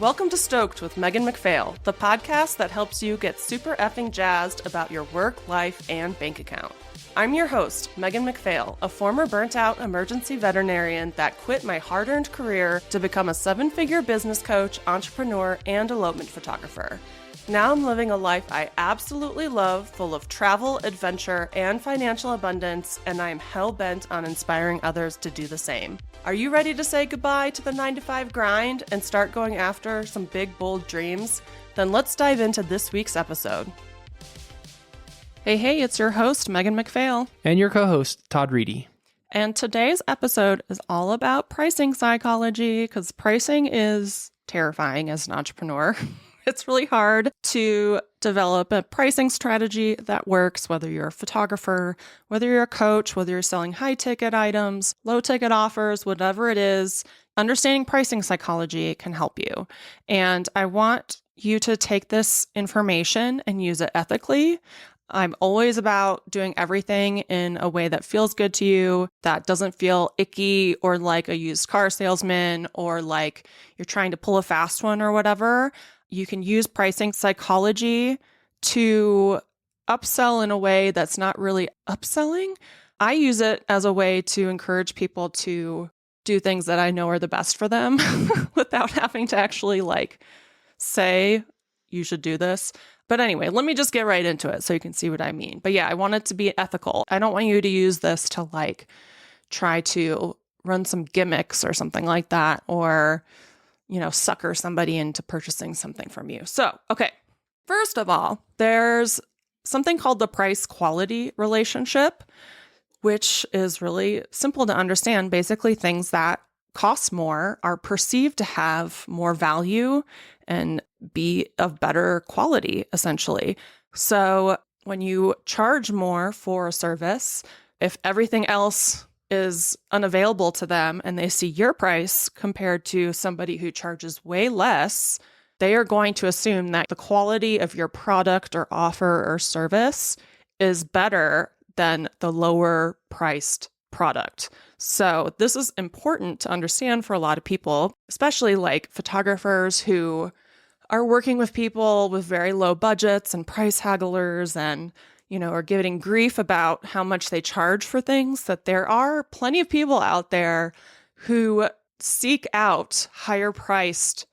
Welcome to Stoked with Megan McPhail, the podcast that helps you get super effing jazzed about your work, life, and bank account. I'm your host, Megan McPhail, a former burnt-out emergency veterinarian that quit my hard-earned career to become a seven-figure business coach, entrepreneur, and elopement photographer. Now I'm living a life I absolutely love, full of travel, adventure, and financial abundance, and I am hell-bent on inspiring others to do the same. Are you ready to say goodbye to the 9-to-5 grind and start going after some big, bold dreams? Then let's dive into this week's episode. Hey, it's your host, Megan McPhail. And your co-host, Todd Reedy. And today's episode is all about pricing psychology, because pricing is terrifying as an entrepreneur. It's really hard to develop a pricing strategy that works, whether you're a photographer, whether you're a coach, whether you're selling high-ticket items, low-ticket offers, whatever it is. Understanding pricing psychology can help you. And I want you to take this information and use it ethically. I'm always about doing everything in a way that feels good to you, that doesn't feel icky or like a used car salesman or like you're trying to pull a fast one or whatever. You can use pricing psychology to upsell in a way that's not really upselling. I use it as a way to encourage people to do things that I know are the best for them without having to actually say, you should do this. But anyway, let me just get right into it so you can see what I mean. But yeah, I want it to be ethical. I don't want you to use this to try to run some gimmicks or something like that, or sucker somebody into purchasing something from you. So, okay. First of all, there's something called the price-quality relationship, which is really simple to understand. Basically, things that cost more are perceived to have more value and be of better quality, essentially. So when you charge more for a service, if everything else is unavailable to them and they see your price compared to somebody who charges way less, they are going to assume that the quality of your product or offer or service is better than the lower priced product. So this is important to understand for a lot of people, especially photographers who are working with people with very low budgets and price hagglers and are getting grief about how much they charge for things, that there are plenty of people out there who seek out higher priced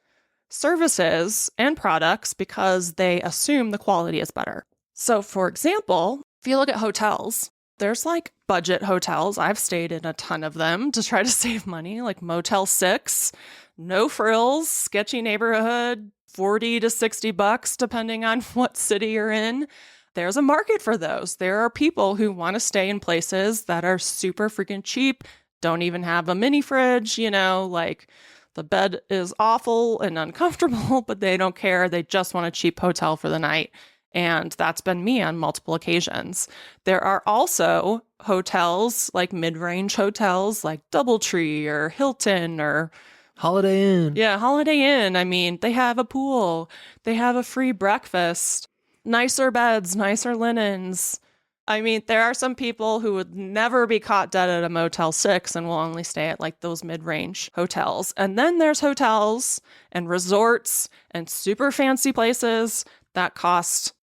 services and products because they assume the quality is better. So for example, if you look at hotels, there's budget hotels. I've stayed in a ton of them to try to save money, like Motel 6, no frills, sketchy neighborhood, $40 to $60, depending on what city you're in. There's a market for those. There are people who want to stay in places that are super freaking cheap, don't even have a mini fridge, the bed is awful and uncomfortable, but they don't care. They just want a cheap hotel for the night. And that's been me on multiple occasions. There are also hotels, mid-range hotels, like DoubleTree or Hilton or Holiday Inn. Yeah, Holiday Inn. I mean, they have a pool. They have a free breakfast. Nicer beds, nicer linens. I mean, there are some people who would never be caught dead at a Motel 6 and will only stay at those mid-range hotels. And then there's hotels and resorts and super fancy places that cost,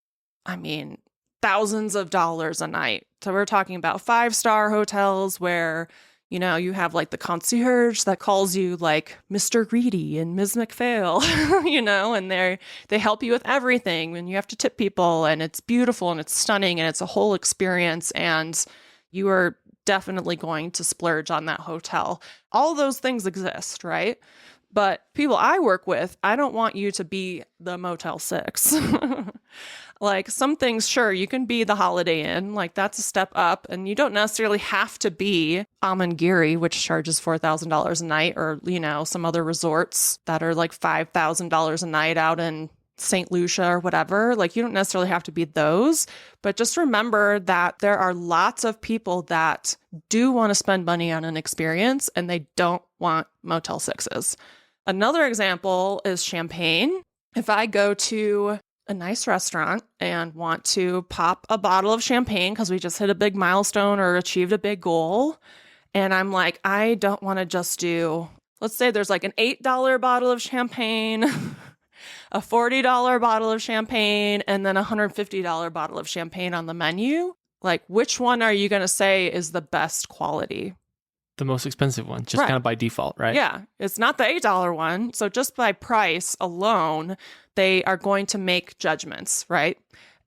thousands of dollars a night. So we're talking about 5-star hotels where you have the concierge that calls you Mr. Reedy and Ms. McPhail, and they help you with everything, and you have to tip people, and it's beautiful and it's stunning and it's a whole experience, and you are definitely going to splurge on that hotel. All those things exist, right? But people I work with, I don't want you to be the Motel 6. Some things, sure, you can be the Holiday Inn, that's a step up, and you don't necessarily have to be Amangiri, which charges $4,000 a night, or, some other resorts that are $5,000 a night out in St. Lucia or whatever. You don't necessarily have to be those, but just remember that there are lots of people that do want to spend money on an experience, and they don't want Motel 6s. Another example is champagne. If I go to a nice restaurant and want to pop a bottle of champagne because we just hit a big milestone or achieved a big goal, and I'm I don't want to just do let's say there's like an $8 bottle of champagne, a $40 bottle of champagne, and then a $150 bottle of champagne on the menu. Like, which one are you going to say is the best quality? The most expensive one, just Right. kind of by default, right? Yeah, it's not the $8 one. So just by price alone, they are going to make judgments, right?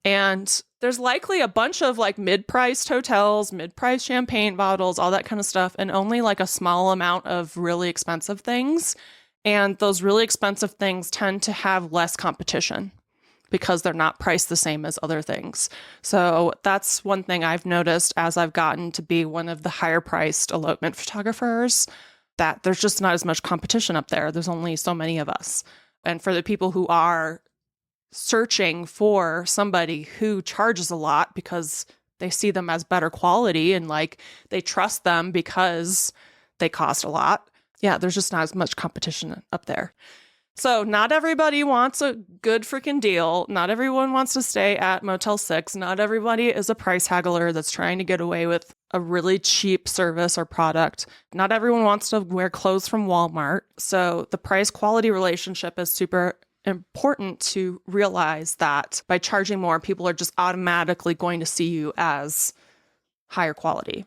And there's likely a bunch of like mid-priced hotels, mid-priced champagne bottles, all that kind of stuff, and only like a small amount of really expensive things. And those really expensive things tend to have less competition because they're not priced the same as other things. So that's one thing I've noticed as I've gotten to be one of the higher priced elopement photographers, that there's just not as much competition up there. There's only so many of us. And for the people who are searching for somebody who charges a lot because they see them as better quality and like they trust them because they cost a lot, yeah, there's just not as much competition up there. So not everybody wants a good freaking deal. Not everyone wants to stay at Motel 6. Not everybody is a price haggler that's trying to get away with a really cheap service or product. Not everyone wants to wear clothes from Walmart. So the price quality relationship is super important to realize that by charging more, people are just automatically going to see you as higher quality.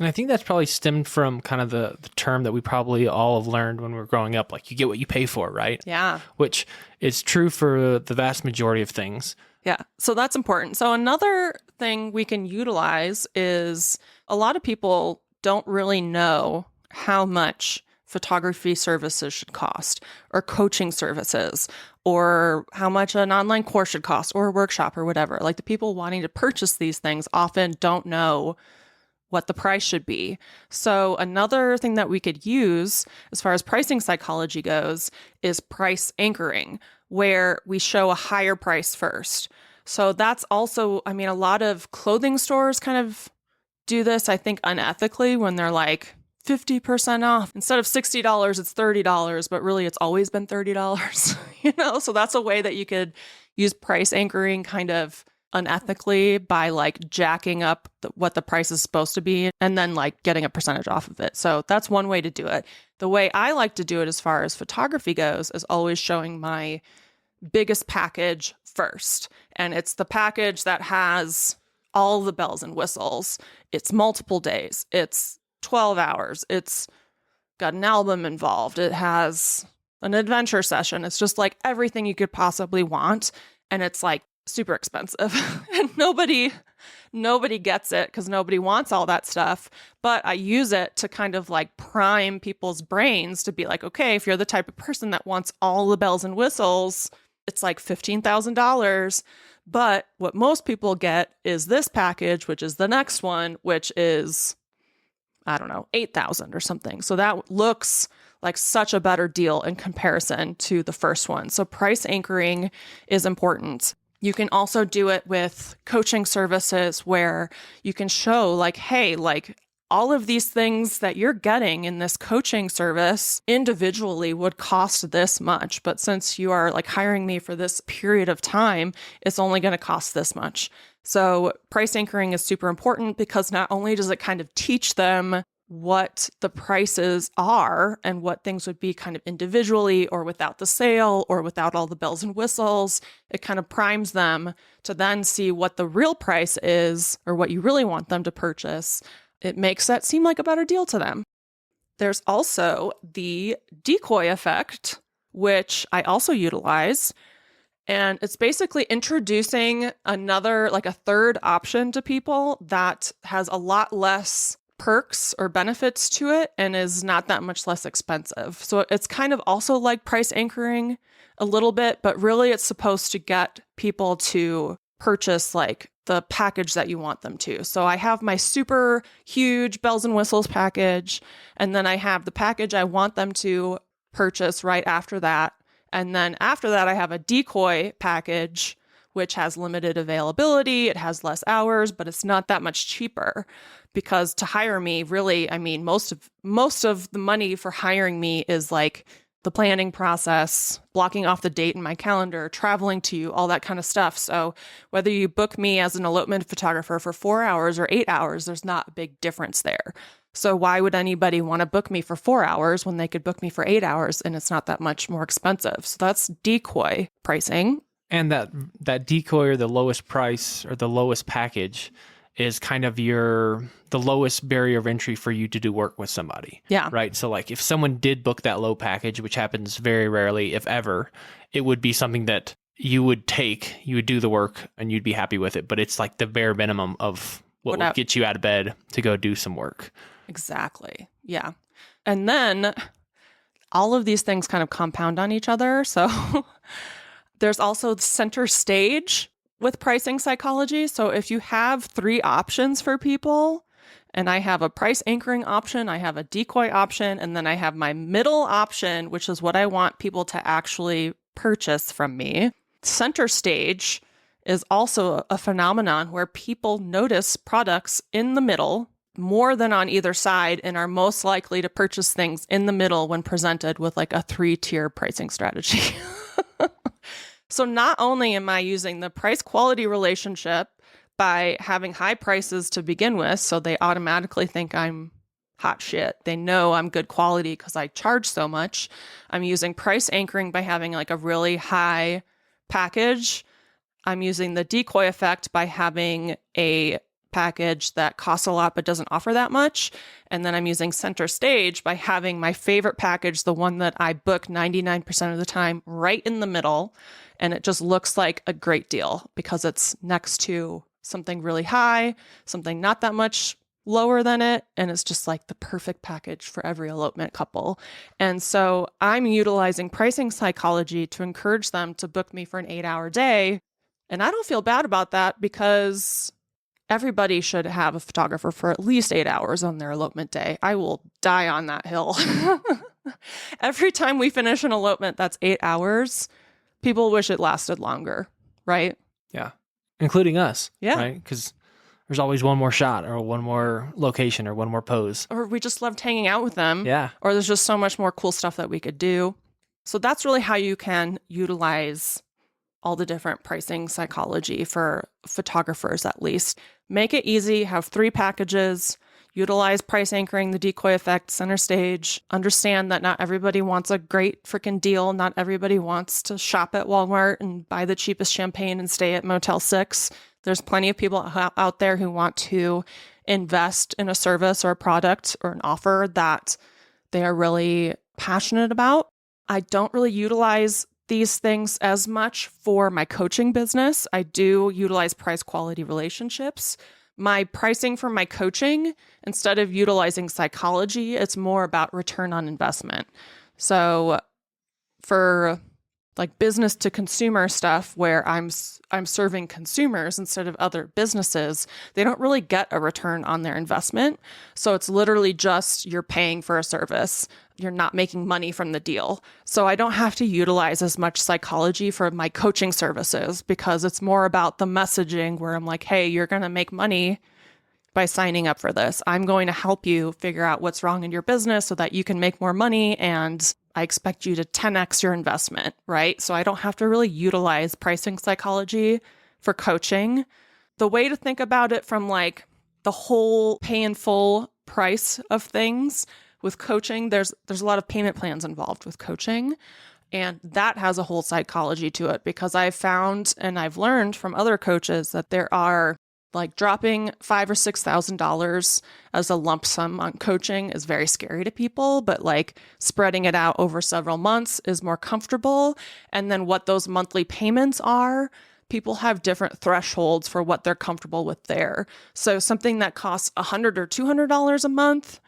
And I think that's probably stemmed from kind of the term that we probably all have learned when we were growing up, like you get what you pay for, right? Yeah. Which is true for the vast majority of things. Yeah. So that's important. So another thing we can utilize is a lot of people don't really know how much photography services should cost, or coaching services, or how much an online course should cost, or a workshop, or whatever. Like the people wanting to purchase these things often don't know what the price should be. So another thing that we could use as far as pricing psychology goes is price anchoring, where we show a higher price first. So that's also, I mean, a lot of clothing stores kind of do this, I think, unethically when they're like 50% off. Instead of $60, it's $30, but really it's always been $30, So that's a way that you could use price anchoring kind of unethically by like jacking up what the price is supposed to be and then like getting a percentage off of it. So that's one way to do it. The way I like to do it as far as photography goes is always showing my biggest package first. And it's the package that has all the bells and whistles. It's multiple days. It's 12 hours. It's got an album involved. It has an adventure session. It's just like everything you could possibly want. And it's like super expensive and nobody gets it because nobody wants all that stuff. But I use it to kind of like prime people's brains to be like, okay, if you're the type of person that wants all the bells and whistles, it's like $15,000. But what most people get is this package, which is the next one, which is, I don't know, 8,000 or something. So that looks like such a better deal in comparison to the first one. So price anchoring is important. You can also do it with coaching services where you can show like, hey, like all of these things that you're getting in this coaching service individually would cost this much. But since you are like hiring me for this period of time, it's only going to cost this much. So price anchoring is super important because not only does it kind of teach them what the prices are and what things would be kind of individually or without the sale or without all the bells and whistles, it kind of primes them to then see what the real price is or what you really want them to purchase. It makes that seem like a better deal to them. There's also the decoy effect, which I also utilize. And it's basically introducing another, like a third option to people that has a lot less perks or benefits to it and is not that much less expensive. So it's kind of also like price anchoring a little bit, but really it's supposed to get people to purchase like the package that you want them to. So I have my super huge bells and whistles package, and then I have the package I want them to purchase right after that. And then after that, I have a decoy package, which has limited availability. It has less hours, but it's not that much cheaper because to hire me, really, I mean, most of the money for hiring me is like the planning process, blocking off the date in my calendar, traveling to you, all that kind of stuff. So whether you book me as an elopement photographer for 4 hours or 8 hours, there's not a big difference there. So why would anybody want to book me for 4 hours when they could book me for 8 hours and it's not that much more expensive? So that's decoy pricing. And that decoy, or the lowest price or the lowest package, is kind of the lowest barrier of entry for you to do work with somebody. Yeah. Right. So like if someone did book that low package, which happens very rarely, if ever, it would be something that you would do the work and you'd be happy with it. But it's like the bare minimum of what would get you out of bed to go do some work. Exactly. Yeah. And then all of these things kind of compound on each other. So there's also the center stage with pricing psychology. So if you have 3 options for people, and I have a price anchoring option, I have a decoy option, and then I have my middle option, which is what I want people to actually purchase from me. Center stage is also a phenomenon where people notice products in the middle more than on either side and are most likely to purchase things in the middle when presented with like a 3-tier pricing strategy. So not only am I using the price quality relationship by having high prices to begin with, so they automatically think I'm hot shit. They know I'm good quality because I charge so much. I'm using price anchoring by having like a really high package. I'm using the decoy effect by having a package that costs a lot but doesn't offer that much. And then I'm using center stage by having my favorite package, the one that I book 99% of the time, right in the middle. And it just looks like a great deal because it's next to something really high, something not that much lower than it. And it's just like the perfect package for every elopement couple. And so I'm utilizing pricing psychology to encourage them to book me for an 8-hour day. And I don't feel bad about that because everybody should have a photographer for at least 8 hours on their elopement day. I will die on that hill. Every time we finish an elopement that's 8 hours, people wish it lasted longer, right? Yeah. Including us. Yeah. Right? Because there's always one more shot or one more location or one more pose. Or we just loved hanging out with them. Yeah. Or there's just so much more cool stuff that we could do. So that's really how you can utilize all the different pricing psychology for photographers, at least. Make it easy, have 3 packages, utilize price anchoring, the decoy effect, center stage. Understand that not everybody wants a great freaking deal. Not everybody wants to shop at Walmart and buy the cheapest champagne and stay at Motel 6. There's plenty of people out there who want to invest in a service or a product or an offer that they are really passionate about. I don't really utilize these things as much for my coaching business. I do utilize price quality relationships. My pricing for my coaching, instead of utilizing psychology, it's more about return on investment. So for like business to consumer stuff where I'm serving consumers instead of other businesses, they don't really get a return on their investment. So it's literally just you're paying for a service. You're not making money from the deal. So I don't have to utilize as much psychology for my coaching services because it's more about the messaging where I'm like, hey, you're going to make money by signing up for this. I'm going to help you figure out what's wrong in your business so that you can make more money, and I expect you to 10x your investment, right? So I don't have to really utilize pricing psychology for coaching. The way to think about it from like the whole pay in full price of things with coaching, there's a lot of payment plans involved with coaching, and that has a whole psychology to it because I've found and I've learned from other coaches that there are like dropping $5,000 or $6,000 as a lump sum on coaching is very scary to people, but like spreading it out over several months is more comfortable. And then what those monthly payments are, people have different thresholds for what they're comfortable with there. So something that costs $100 or $200 a month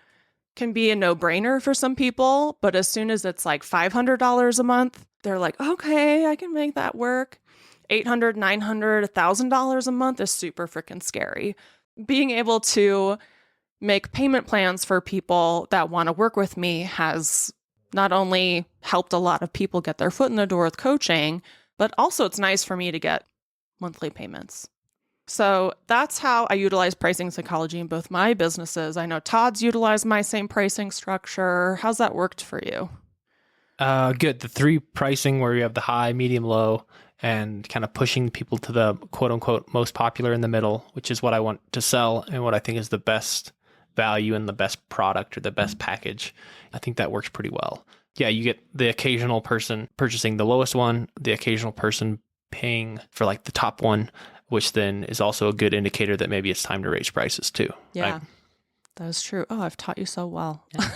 can be a no-brainer for some people, but as soon as it's like $500 a month, they're like, okay, I can make that work. $800, $900, $1,000 a month is super freaking scary. Being able to make payment plans for people that want to work with me has not only helped a lot of people get their foot in the door with coaching, but also it's nice for me to get monthly payments. So that's how I utilize pricing psychology in both my businesses. I know Todd's utilized my same pricing structure. How's that worked for you? Good. The 3 pricing where you have the high, medium, low, and kind of pushing people to the quote unquote most popular in the middle, which is what I want to sell and what I think is the best value and the best product or the best package. I think that works pretty well. Yeah, you get the occasional person purchasing the lowest one, the occasional person paying for like the top one, which then is also a good indicator that maybe it's time to raise prices too. Yeah, right? that is true. Oh, I've taught you so well. Yeah.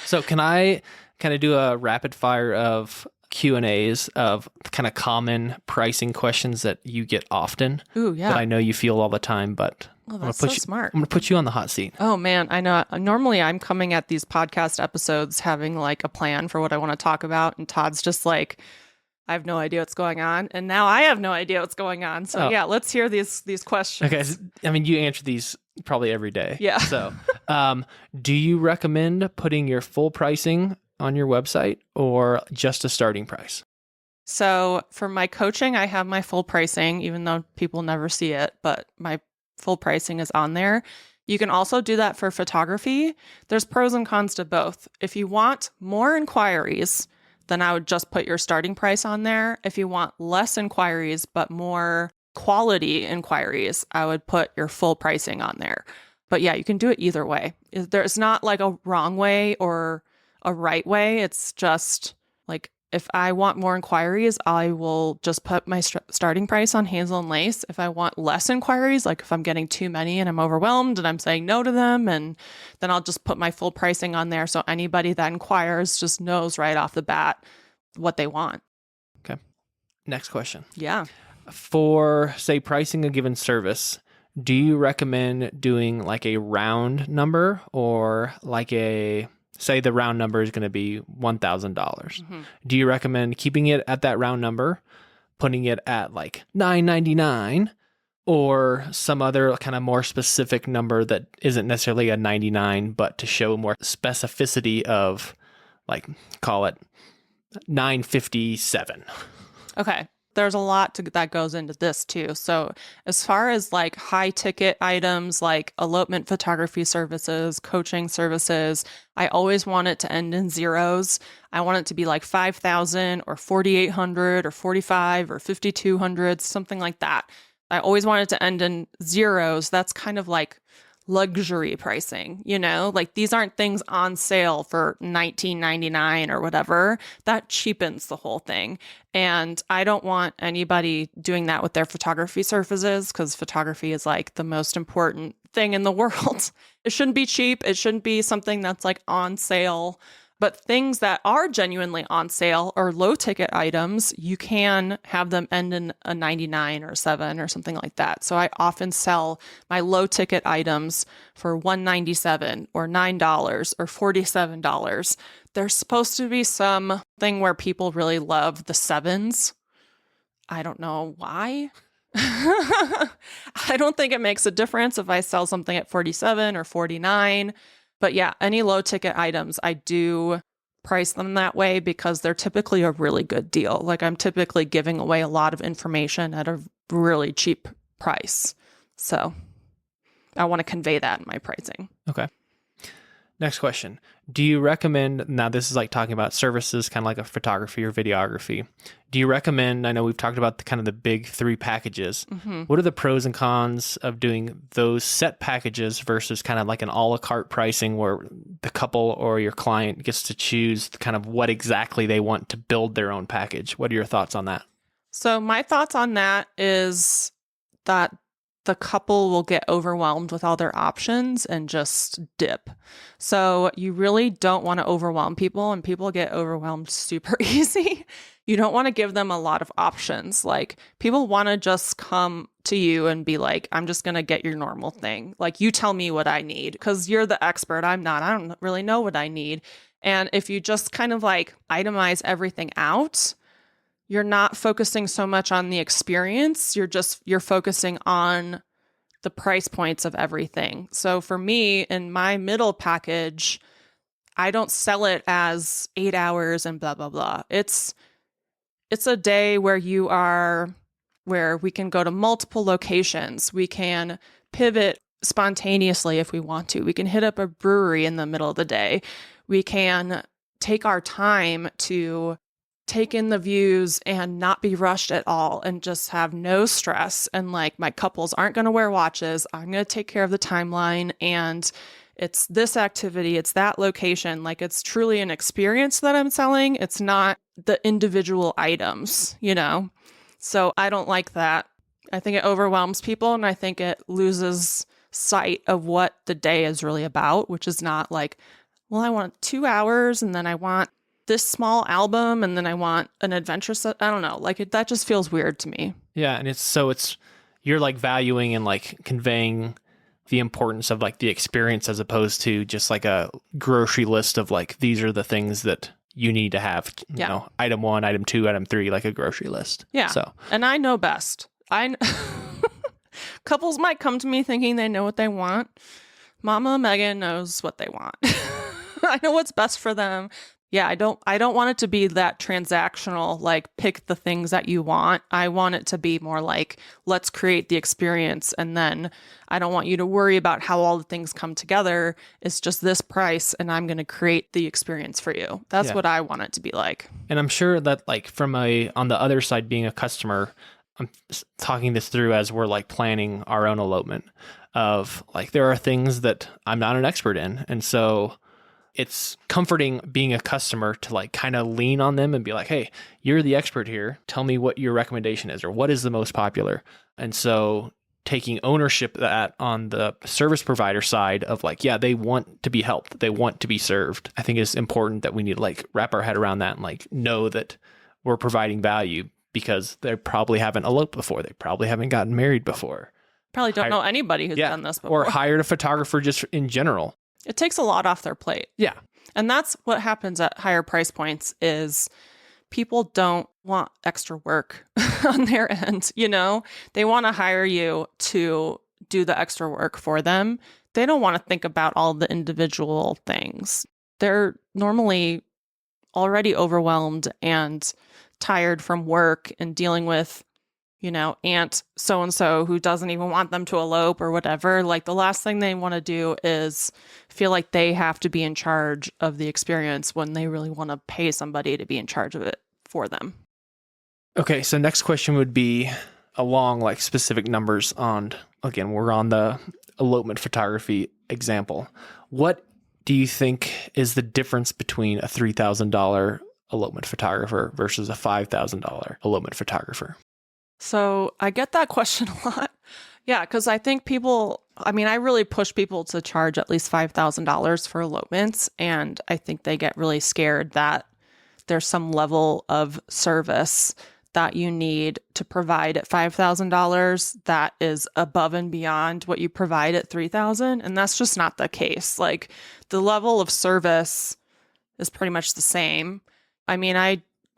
So can I kind of do a rapid fire of Q&As of kind of common pricing questions that you get often? Ooh, yeah. That I know you feel all the time, but Oh, that's so smart. I'm going to put you on the hot seat. Oh, man. I know. Normally, I'm coming at these podcast episodes having like a plan for what I want to talk about. And Todd's just like, I have no idea what's going on. And now I have no idea what's going on. So yeah, let's hear these questions. Okay. I mean, you answer these probably every day. Yeah. So do you recommend putting your full pricing on your website or just a starting price? So for my coaching, I have my full pricing, even though people never see it, but my full pricing is on there. You can also do that for photography. There's pros and cons to both. If you want more inquiries, then I would just put your starting price on there. If you want less inquiries, but more quality inquiries, I would put your full pricing on there. But yeah, you can do it either way. There's not like a wrong way or a right way. It's just like, if I want more inquiries, I will just put my starting price on Hazel and Lace. If I want less inquiries, like if I'm getting too many and I'm overwhelmed and I'm saying no to them, and then I'll just put my full pricing on there. So anybody that inquires just knows right off the bat what they want. Okay. Next question. Yeah. For, say, pricing a given service, do you recommend doing like a round number or like say the round number is going to be $1,000. Mm-hmm. Do you recommend keeping it at that round number, putting it at like $9.99, or some other kind of more specific number that isn't necessarily a 99, but to show more specificity of, like, call it $9.57? Okay. There's a lot that goes into this too. So as far as like high ticket items like elopement photography services, coaching services, I always want it to end in zeros. I want it to be like 5,000 or 4,800 or 45 or 5,200, something like that. I always want it to end in zeros. That's kind of like luxury pricing, like these aren't things on sale for $19.99 or whatever. That cheapens the whole thing. And I don't want anybody doing that with their photography services, because photography is like the most important thing in the world. It shouldn't be cheap. It shouldn't be something that's like on sale. But things that are genuinely on sale or low ticket items, you can have them end in a 99 or 7 or something like that. So I often sell my low ticket items for $197 or $9 or $47. There's supposed to be something where people really love the 7s. I don't know why. I don't think it makes a difference if I sell something at 47 or 49. But yeah, any low ticket items, I do price them that way because they're typically a really good deal. Like I'm typically giving away a lot of information at a really cheap price. So I want to convey that in my pricing. Okay. Next question. Do you recommend, now this is like talking about services, kind of like a photography or videography. Do you recommend, I know we've talked about the big 3 packages. Mm-hmm. What are the pros and cons of doing those set packages versus kind of like an a la carte pricing where the couple or your client gets to choose kind of what exactly they want to build their own package? What are your thoughts on that? So my thoughts on that is that the couple will get overwhelmed with all their options and just dip. So you really don't want to overwhelm people, and people get overwhelmed super easy. You don't want to give them a lot of options. Like people want to just come to you and be like, I'm just going to get your normal thing. Like you tell me what I need because you're the expert. I'm not. I don't really know what I need. And if you just kind of like itemize everything out, you're not focusing so much on the experience. You're focusing on the price points of everything. So for me, in my middle package, I don't sell it as 8 hours and blah, blah, blah. It's a day where we can go to multiple locations. We can pivot spontaneously if we want to. We can hit up a brewery in the middle of the day. We can take our time to take in the views and not be rushed at all and just have no stress. And like my couples aren't going to wear watches. I'm going to take care of the timeline, and it's this activity, it's that location. Like it's truly an experience that I'm selling. It's not the individual items, you know? So I don't like that. I think it overwhelms people, and I think it loses sight of what the day is really about, which is not like, well, I want 2 hours and then I want this small album and then I want an adventure set. I don't know. Like that just feels weird to me. Yeah. And it's you're like valuing and like conveying the importance of like the experience as opposed to just like a grocery list of like, these are the things that you need to have, you know, item 1, item 2, item 3, like a grocery list. Yeah. So, and I know best. Couples might come to me thinking they know what they want. Mama Megan knows what they want. I know what's best for them. Yeah, I don't want it to be that transactional, like pick the things that you want. I want it to be more like, let's create the experience. And then I don't want you to worry about how all the things come together. It's just this price and I'm going to create the experience for you. That's what I want it to be like. And I'm sure that like on the other side, being a customer, I'm talking this through as we're like planning our own elopement of like, there are things that I'm not an expert in. And so it's comforting being a customer to like kind of lean on them and be like, hey, you're the expert here. Tell me what your recommendation is or what is the most popular. And so taking ownership of that on the service provider side of like, yeah, they want to be helped. They want to be served. I think it's important that we need to like wrap our head around that and like know that we're providing value because they probably haven't eloped before. They probably haven't gotten married before. Probably don't know anybody who's done this before. Or hired a photographer just in general. It takes a lot off their plate. Yeah. And that's what happens at higher price points is people don't want extra work on their end, you know? They want to hire you to do the extra work for them. They don't want to think about all the individual things. They're normally already overwhelmed and tired from work and dealing with, you know, aunt so-and-so who doesn't even want them to elope or whatever. Like the last thing they want to do is feel like they have to be in charge of the experience when they really want to pay somebody to be in charge of it for them. Okay. So next question would be along like specific numbers on, again, we're on the elopement photography example. What do you think is the difference between a $3,000 elopement photographer versus a $5,000 elopement photographer? So I get that question a lot. Yeah, because I think I really push people to charge at least $5,000 for elopements. And I think they get really scared that there's some level of service that you need to provide at $5,000 that is above and beyond what you provide at $3,000. And that's just not the case. Like the level of service is pretty much the same. I mean,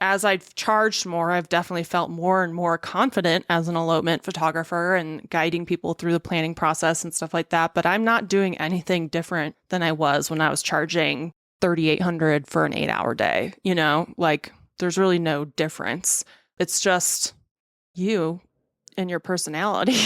as I've charged more, I've definitely felt more and more confident as an elopement photographer and guiding people through the planning process and stuff like that. But I'm not doing anything different than I was when I was charging $3,800 for an 8-hour day. You know, like there's really no difference. It's just you and your personality,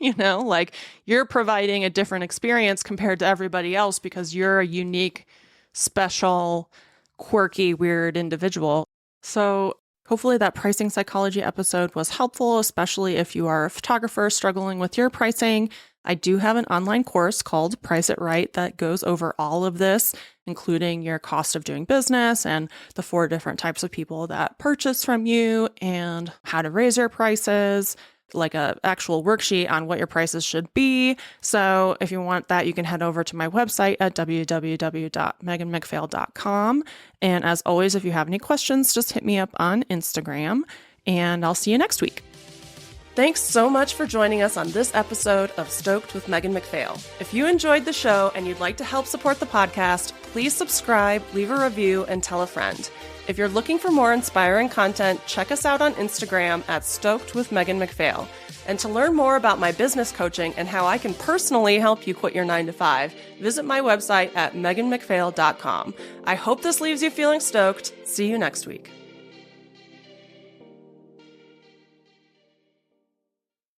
you know, like you're providing a different experience compared to everybody else because you're a unique, special, quirky, weird individual. So hopefully that pricing psychology episode was helpful, especially if you are a photographer struggling with your pricing. I do have an online course called Price It Right that goes over all of this, including your cost of doing business and the 4 different types of people that purchase from you and how to raise your prices, like a actual worksheet on what your prices should be. So if you want that, you can head over to my website at www.meganmcphail.com. And as always, if you have any questions, just hit me up on Instagram and I'll see you next week. Thanks so much for joining us on this episode of Stoked with Megan McPhail. If you enjoyed the show and you'd like to help support the podcast, please subscribe, leave a review, and tell a friend. If you're looking for more inspiring content, check us out on Instagram at Stoked with Megan McPhail. And to learn more about my business coaching and how I can personally help you quit your 9-to-5, visit my website at meganmcphail.com. I hope this leaves you feeling stoked. See you next week.